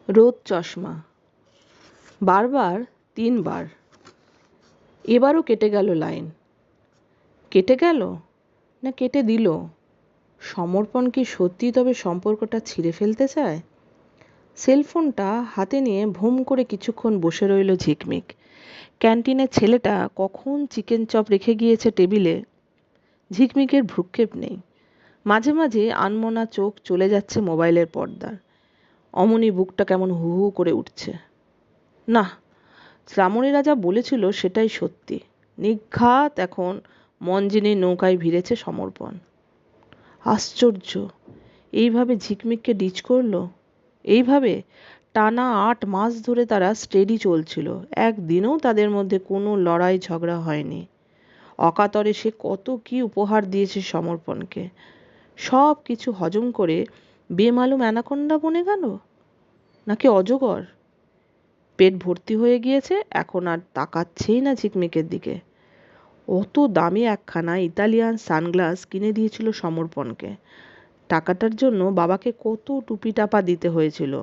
রোদ চশমা বারবার 3 বার। এবারও কেটে গেল লাইন। কেটে গেল না কেটে দিল? সমর্পণ কি সত্যি তবে সম্পর্কটা ছিঁড়ে ফেলতে চায়? সেলফোনটা হাতে নিয়ে ভুম করে কিছুক্ষণ বসে রইল ঝিকমিক। ক্যান্টিনের ছেলেটা কখন চিকেন চপ রেখে গিয়েছে টেবিলে, ঝিকমিকের ভ্রুক্ষেপ নেই। মাঝে মাঝে আনমনা চোখ চলে যাচ্ছে মোবাইলের পর্দার। অমনি বুকটা কেমন হু হু করে উঠছে। না, শ্রামণীরা যা বলেছিল সেটাই সত্যি। নিঘাত এখন মঞ্জিনীর নৌকায় ভিড়েছে সমর্পণ। আশ্চর্য, এইভাবে ঝিকমিককে ডিচ করলো। এইভাবে টানা 8 মাস ধরে তারা স্টেডি চলছিল। একদিনও তাদের মধ্যে কোনো লড়াই ঝগড়া হয়নি। অকাতরে সে কত কি উপহার দিয়েছে সমর্পণকে। সব কিছু হজম করে বেমালুম অ্যানাকোন্ডা বনে গেল, নাকি অজগর? পেট ভর্তি হয়ে গিয়েছে, এখন আর তাকাচ্ছেই না ঝিকমিকের দিকে। অত দামি একখানা ইতালিয়ান সানগ্লাস কিনে দিয়েছিল সমর্পণকে। টাকাটার জন্য বাবাকে কত টুপি টাপা দিতে হয়েছিল।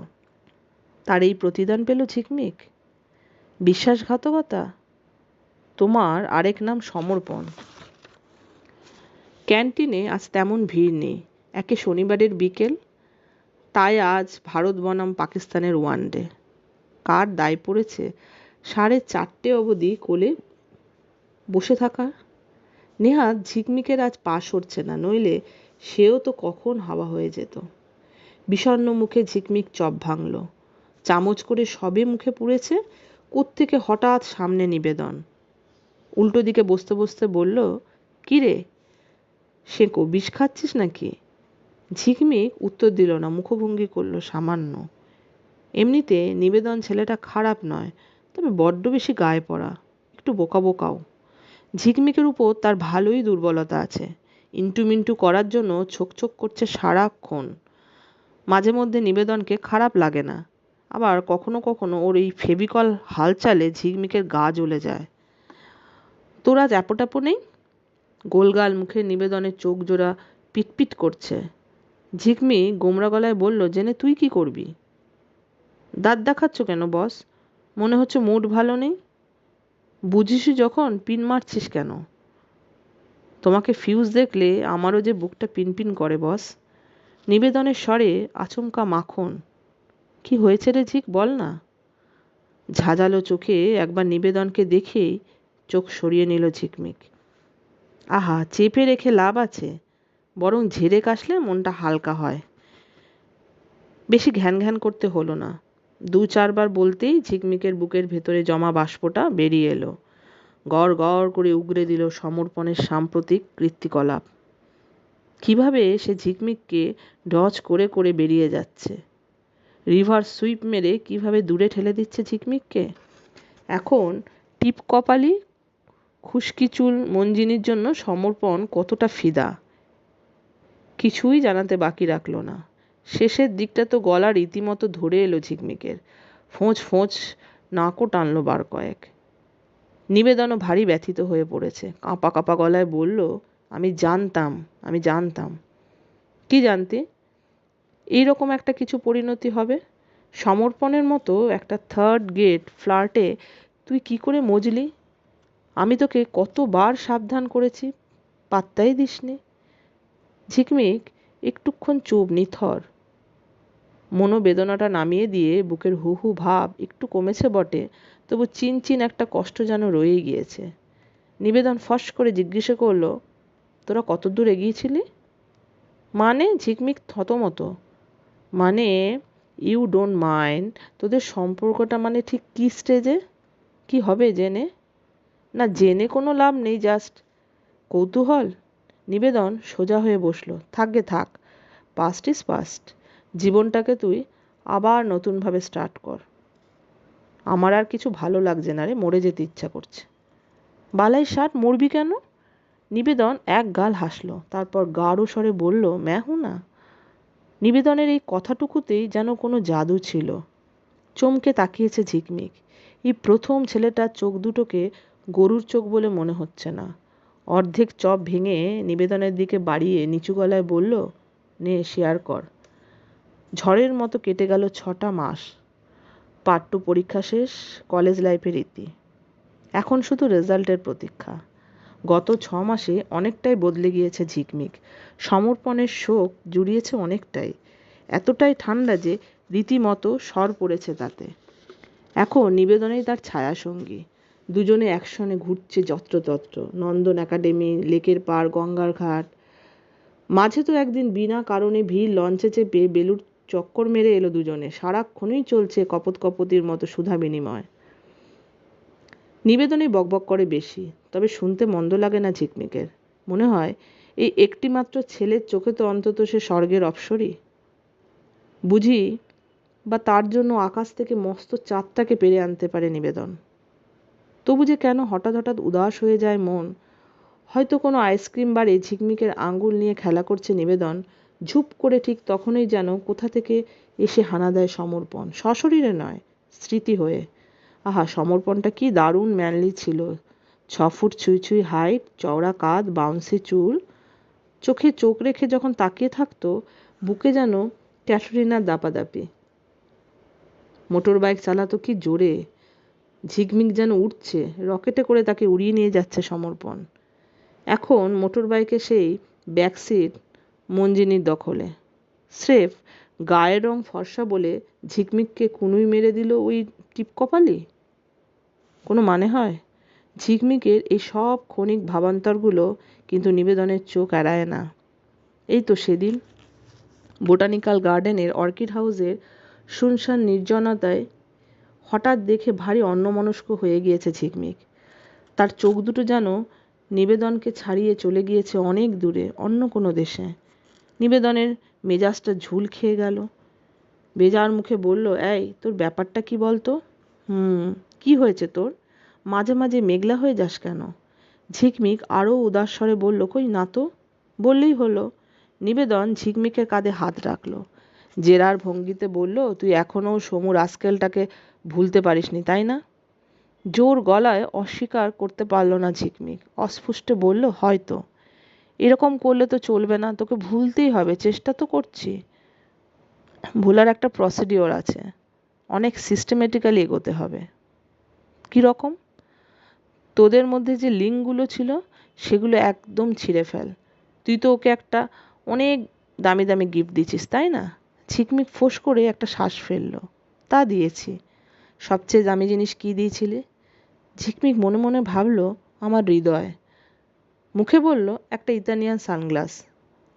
তার এই প্রতিদান পেল ঝিকমিক? বিশ্বাসঘাতকতা? তোমার আরেক নাম সমর্পণ। ক্যান্টিনে আজ তেমন ভিড় নেই। একে শনিবারের বিকেল, তাই আজ ভারত বনাম পাকিস্তানের ওয়ানডে। কার দায় পড়েছে 4:30 অবধি কোলে বসে থাকা? নেহাত ঝিকমিকের আজ পা সরছে না, নইলে সেও তো কখন হাওয়া হয়ে যেত। বিষণ্ণ মুখে ঝিকমিক চপ ভাঙল। চামচ করে সবে মুখে পুড়েছে, কোত্থেকে হঠাৎ সামনে নিবেদন। উল্টো দিকে বসতে বসতে বলল, কি রে শেঁকো, বিষ খাচ্ছিস নাকি? ঝিকমিক উত্তর দিল না, মুখভঙ্গি করলো সামান্য। এমনিতে নিবেদন ছেলেটা খারাপ নয়, তবে বড্ড বেশি গায়ে পড়া, একটু বোকা বোকাও। ঝিকমিকের উপর তার ভালোই দুর্বলতা আছে। ইন্টু করার জন্য ছোক করছে সারাক্ষণ। মাঝে মধ্যে নিবেদনকে খারাপ লাগে না, আবার কখনো কখনো ওর এই ফেভিকল হালচালে ঝিকমিকের গা জ্বলে যায়। তোর আজ অ্যাপোটাপো নেই? গোলগাল মুখে নিবেদনের চোখ জোড়া পিটপিট করছে। ঝিকমিক গোমরা গলায় বলল, জেনে তুই কি করবি? দাঁত দেখাচ্ছ কেন বস? মনে হচ্ছে মুড ভালো নেই। বুঝিসই যখন পিন মারছিস কেন? তোমাকে ফিউজ দেখলে আমারও যে বুকটা পিনপিন করে বস। নিবেদনের স্বরে আচমকা মাখন। কি হয়েছে রে ঝিক, বল না। ঝাঁঝালো চোখে একবার নিবেদনকে দেখেই চোখ সরিয়ে নিল ঝিকমিক। আহা, চেপে রেখে লাভ আছে? বরং ঝেড়ে কাশলে মনটা হালকা হয়। বেশি ঘ্যান ঘ্যান করতে হলো না। 2-4 বার বলতেই ঝিকমিকের বুকের ভেতরে জমা বাষ্পটা বেরিয়ে এলো। গড় গড় করে উগরে দিল সমর্পণের সাম্প্রতিক কীর্তিকলাপ। কিভাবে সে ঝিকমিককে ডজ করে করে বেরিয়ে যাচ্ছে। রিভার্স সুইপ মেরে কিভাবে দূরে ঠেলে দিচ্ছে ঝিকমিককে। এখন টিপ কপালি খুশকি চুল মঞ্জিনীর জন্য সমর্পণ কতটা ফিদা, কিছুই জানাতে বাকি রাখলো না। শেষের দিকটা তো গলা রীতিমতো ধরে এলো ঝিকমিকের। ফোঁচ ফোঁচ নাকও টানলো বার কয়েক। নিবেদনও ভারী ব্যথিত হয়ে পড়েছে। কাঁপা কাঁপা গলায় বলল, আমি জানতাম। কি জানতে? এইরকম একটা কিছু পরিণতি হবে। সমর্পণের মতো একটা থার্ড গ্রেড ফ্লার্টে তুই কি করে মজলি? আমি তোকে কতবার সাবধান করেছি, পাত্তাই দিসনি। ঝিকমিক একটুক্ষণ চুপ, নিথর। মনোবেদনাটা নামিয়ে দিয়ে বুকের হু হু ভাব একটু কমেছে বটে, তবু চিনচিন একটা কষ্ট যেন রয়েই গিয়েছে। নিবেদন ফস করে জিজ্ঞেস করল, তোরা কত দূর এগিয়েছিলি? মানে? ঝিকমিক থতমত। মানে, ইউ ডোন্ট মাইন্ড, তোদের সম্পর্কটা মানে ঠিক কী স্টেজে? কি হবে জেনে? না, জেনে কোনো লাভ নেই, জাস্ট কৌতূহল। নিবেদন সোজা হয়ে বসল। থাকগে থাক, পাস্ট ইজ পাস্ট। জীবনটাকে তুই আবার নতুনভাবে স্টার্ট কর। আমার আর কিছু ভালো লাগছে না রে, মরে যেতে ইচ্ছা করছে। বালাই ষাট, মরবি কেন? নিবেদন এক গাল হাসল, তারপর গাঢ় স্বরে বলল, ম্যা হুঁ না। নিবেদনের এই কথাটুকুতেই যেন কোনো জাদু ছিল। চমকে তাকিয়েছে ঝিকমিক। এই প্রথম ছেলেটার চোখ দুটোকে গরুর চোখ বলে মনে হচ্ছে না। অর্ধেক চপ ভেঙে নিবেদনের দিকে বাড়িয়ে নিচু গলায় বলল, নে শেয়ার কর। ঝড়ের মতো কেটে গেল 6টা মাস। পার্ট 2 পরীক্ষা শেষ, কলেজ লাইফের ইতি। এখন শুধু রেজাল্টের প্রতীক্ষা। গত 6 মাসে অনেকটাই বদলে গিয়েছে ঝিকমিক। সমর্পণের শোক জুড়িয়েছে অনেকটাই, এতটাই ঠান্ডা যে রীতিমতো সর পড়েছে তাতে। এখন নিবেদনেই তার ছায়াসঙ্গী। দুজনে একসঙ্গে ঘুরছে যত্রতত্র, নন্দন একাডেমি, লেকের পাড়, গঙ্গার ঘাট। মাঝে তো একদিন বিনা কারণে ভিড় লঞ্চে চেপে বেলুড় চক্কর মেরে এলো দুজনে। সারাক্ষণই চলছে কপোত কপোতির মতো সুধা বিনিময়। নিবেদনে বকবক করে বেশি, তবে শুনতে মন্দ লাগে না ঝিকমিকের। মনে হয় এই একটিমাত্র ছেলের চোখে তো অন্তত সে স্বর্গের অপ্সরী। বুঝি বা তার জন্য আকাশ থেকে মস্ত চাঁদটাকে পেরে আনতে পারে নিবেদন। তবু যে কেন হঠাৎ হঠাৎ উদাস হয়ে যায় মন। হয়তো কোনো আইসক্রিম বারে ঝিকমিকের আঙ্গুল নিয়ে খেলা করছে নিবেদন, ঝুপ করে ঠিক তখনই যেন কোথা থেকে এসে হানা দেয় সমর্পণ, সশরীরে নয়, স্মৃতি হয়ে। আহা, সমর্পণটা কি দারুণ ম্যানলি ছিল। 6 ফুট ছুঁই ছুঁই হাইট, চওড়া কাঁধ, বাউন্সি চুল, চোখে চোখ রেখে যখন তাকিয়ে থাকতো, বুকে যেন ক্যাটরিনার দাপাদাপি। মোটর বাইক চালাতো কি জোরে, ঝিকমিক যেন উঠছে, রকেটে করে তাকে উড়িয়ে নিয়ে যাচ্ছে সমর্পণ। এখন মোটর বাইকে সেই ব্যাকসিট মঞ্জিনীর দখলে। স্রেফ গায়ের রং ফর্সা বলে ঝিকমিককে কুনুই মেরে দিল ওই টিপকপালি। কোনো মানে হয়? ঝিকমিকের এই সব ক্ষণিক ভাবান্তরগুলো কিন্তু নিবেদনের চোখ এড়ায় না। এই তো সেদিন বোটানিক্যাল গার্ডেনের অর্কিড হাউসের শুনশান নির্জনতায় হঠাৎ দেখে ভারী অন্যমনস্ক হয়ে গিয়েছে ঝিকমিক। তার চোখ দুটো যেন নিবেদনকে ছাড়িয়ে চলে গিয়েছে অনেক দূরে, অন্য কোনো দেশে। নিবেদনের মেজাজটা ঝুল খেয়ে গেল। বেজার মুখে বলল, এই তোর ব্যাপারটা কি বলতো? কি হয়েছে তোর? মাঝে মাঝে মেঘলা হয়ে যাস কেন? ঝিকমিক আরও উদাস স্বরে বলল, কই না তো। বললেই হলো। নিবেদন ঝিকমিকের কাঁধে হাত রাখলো, জেরার ভঙ্গিতে বলল, তুই এখনও সমু রাস্কেলটাকে ভুলতে পারিসনি তাই না? জোর গলায় অস্বীকার করতে পারল না ঝিকমিক, অস্ফুটে বলল, হয়তো। এরকম করলে তো চলবে না, তোকে ভুলতেই হবে, চেষ্টা তো করছি। ভোলার একটা প্রসিডিওর আছে, অনেক সিস্টেমেটিক্যালি এগোতে হবে। কীরকম? তোদের মধ্যে যে লিঙ্কগুলো ছিল সেগুলো একদম ছিঁড়ে ফেল। তুই তো ওকে একটা অনেক দামি দামি গিফট দিয়েছিস তাই না? ঝিকমিক ফোঁস করে একটা শ্বাস ফেললো। তা দিয়েছি। সবচেয়ে দামি জিনিস কি দিয়েছিলি? ঝিকমিক মনে মনে ভাবল, আমার হৃদয়। মুখে বলল, একটা ইতালিয়ান সানগ্লাস,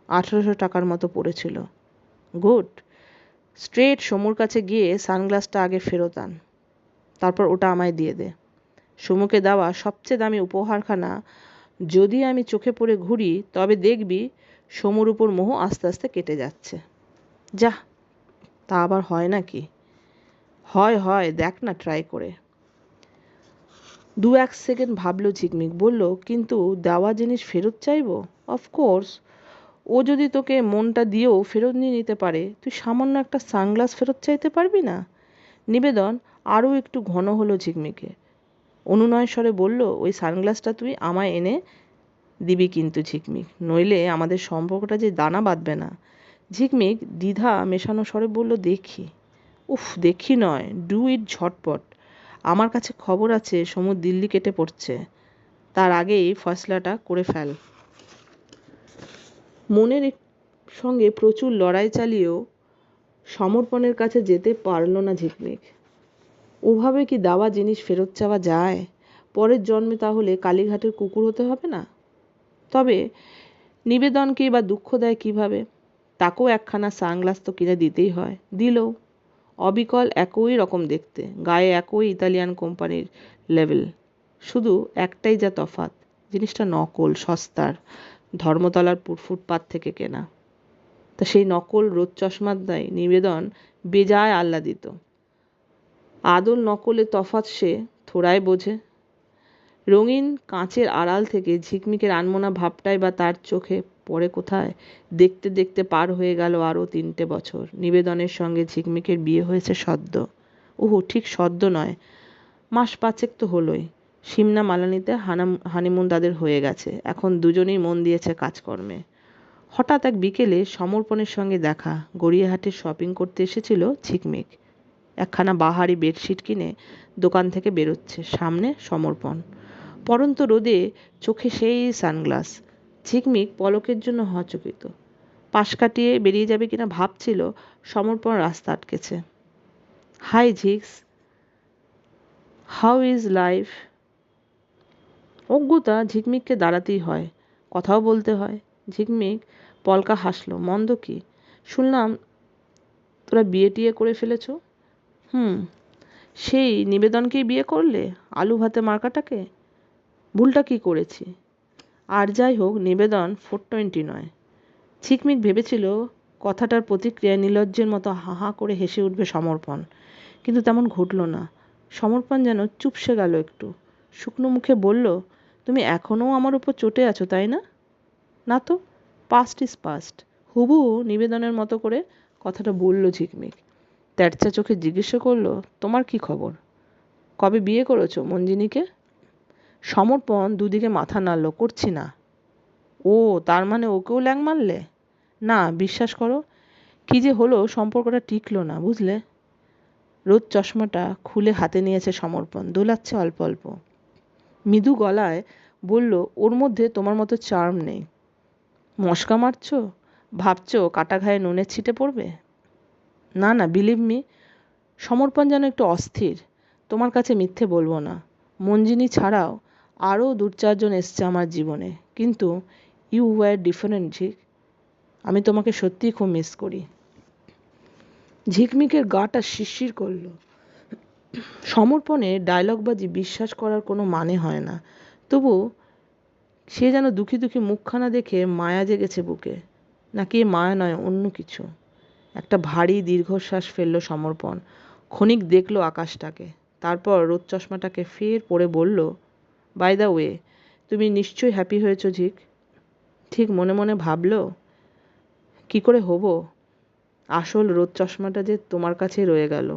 1800 টাকার মতো পড়েছিল। গুড। স্ট্রেট সমুর কাছে গিয়ে সানগ্লাসটা আগে ফেরত আন, তারপর ওটা আমায় দিয়ে দে। সমুকে দেওয়া সবচেয়ে দামি উপহারখানা যদি আমি চোখে পড়ে ঘুরি, তবে দেখবি সমুর উপর মোহ আস্তে আস্তে কেটে যাচ্ছে। যা, তা আবার হয় নাকি? হয়, দেখ না ট্রাই করে। 2-1 সেকেন্ড ভাবল ঝিকমিক, বলল, কিন্তু দেওয়া জিনিস ফেরত চাইবো? অফকোর্স। ও যদি তোকে মনটা দিয়েও ফেরত নিয়ে নিতে পারে, তুই সামান্য একটা সানগ্লাস ফেরত চাইতে পারবি না? নিবেদন আরও একটু ঘন হলো ঝিকমিকে। অনুনয় স্বরে বলল, ওই সানগ্লাসটা তুই আমায় এনে দিবি কিন্তু ঝিকমিক, নইলে আমাদের সম্পর্কটা যে দানা বাঁধবে না। ঝিকমিক দ্বিধা মেশানো স্বরে বলল, দেখি। উফ, দেখি নয়, ডু ইট ঝটপট। আমার কাছে খবর আছে সমু দিল্লি কেটে পড়ছে, তার আগেই ফয়সলাটা করে ফেল। মনের সঙ্গে প্রচুর লড়াই চালিয়েও সমর্পণের কাছে যেতে পারল না ঝিকমিক। ওভাবে কি দেওয়া জিনিস ফেরত চাওয়া যায়? পরের জন্মে তাহলে কালীঘাটের কুকুর হতে হবে না? তবে নিবেদনকেই বা দুঃখ দেয় কিভাবে? তাকেও একখানা সানগ্লাস তো কিনে দিতেই হয়। দিলও। অবিকল একই রকম দেখতে, গায়ে একই ইতালিয়ান কোম্পানির লেবেল, শুধু একটাই যা তফাৎ, জিনিসটা নকল, সস্তার, ধর্মতলার ফুটপাত থেকে কেনা। তা সেই নকল রোদ চশমার দায় নিবেদন বেজায় আহ্লাদিত। আদল নকলে তফাৎ সে থোড়াই বোঝে। রঙিন কাঁচের আড়াল থেকে ঝিকমিকের আনমনা ভাবটাই বা তার চোখে পড়ে কোথায়? দেখতে দেখতে পার হয়ে গেল আরও 3টে বছর। নিবেদনের সঙ্গে ঝিকমিকের বিয়ে হয়েছে সদ্য। ওহো, ঠিক সদ্য নয়, মাস 5 তো হলোই। সিমনা মালানিতে হানিমুন তাদের হয়ে গেছে। এখন দুজনেই মন দিয়েছে কাজকর্মে। হঠাৎ এক বিকেলে সমর্পণের সঙ্গে দেখা। গড়িয়াহাটে শপিং করতে এসেছিল ঝিকমিক। একখানা বাহারি বেডশিট কিনে দোকান থেকে বেরোচ্ছে। সামনে সমর্পণ। পড়ন্ত রোদে চোখে সেই সানগ্লাস। ঝিকমিক পলকের জন্য হচকিত। পাশ কাটিয়ে বেরিয়ে যাবে কিনা ভাবছিল, সমর্পণ রাস্তা আটকেছে। Hi Jhiks, how is life? অজ্ঞতা ঝিকমিককে দাঁড়াতেই হয়, কথাও বলতে হয়। ঝিকমিক পলকা হাসল। মন্দ কি? শুনলাম তোরা বিয়ে টিয়ে করে ফেলেছ। সেই নিবেদনকেই বিয়ে করলে? আলু ভাতে মার্কাটাকে? ভুলটা কি করেছি? আর যাই হোক, নিবেদন 420 নয়। ঝিকমিক ভেবেছিল কথাটার প্রতিক্রিয়ায় নির্লজ্জের মতো হা হা করে হেসে উঠবে সমর্পণ, কিন্তু তেমন ঘটল না। সমর্পণ যেন চুপসে গেল একটু। শুকনো মুখে বলল, তুমি এখনও আমার উপর চটে আছো, তাই না? না তো, পাস্ট ইজ পাস্ট। হুবহু নিবেদনের মতো করে কথাটা বলল ঝিকমিক। তেরচা চোখে জিজ্ঞেস করলো, তোমার কি খবর? কবে বিয়ে করেছো মঞ্জিনীকে? সমর্পণ দুদিকে মাথা নাড়ল। করছি না। ও, তার মানে ওকেও ল্যাং মারলে? না, বিশ্বাস করো, কি যে হলো, সম্পর্কটা টিকলো না, বুঝলে? রোদ চশমাটা খুলে হাতে নিয়েছে সমর্পণ, দোলাচ্ছে অল্প অল্প। মৃদু গলায় বলল, ওর মধ্যে তোমার মতো চার্ম নেই। মস্কা মারছো? ভাবছো কাটা ঘায়ে নুনের ছিটে পড়বে? না না, বিলিভ মি। সমর্পণ যেন একটু অস্থির। তোমার কাছে মিথ্যে বলবো না, মঞ্জিনী ছাড়াও আরও 2-4 জন এসছে আমার জীবনে, কিন্তু ইউ ওয়্যার ডিফারেন্ট ঝিক। আমি তোমাকে সত্যিই খুব মিস করি। ঝিকমিকের গাটা শিরশির করল। সমর্পণের ডায়লগবাজি বিশ্বাস করার কোনো মানে হয় না, তবু সে যেন দুঃখী দুঃখী মুখখানা দেখে মায়া জেগেছে বুকে। নাকি এ মায়া নয়, অন্য কিছু। একটা ভারী দীর্ঘশ্বাস ফেলল সমর্পণ। ক্ষণিক দেখল আকাশটাকে, তারপর রোদ চশমাটাকে ফের পরে বলল, বাই দ্য ওয়ে, তুমি নিশ্চয়ই হ্যাপি হয়েছ ঝিক? ঠিক মনে মনে ভাবল, কি করে হবো? আসল রোদ চশমাটা যে তোমার কাছেই রয়ে গেল।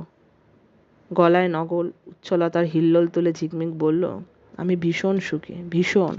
গলায় নগল উচ্ছলতার হিল্লোল তুলে ঝিকমিক বলল, আমি ভীষণ সুখী, ভীষণ।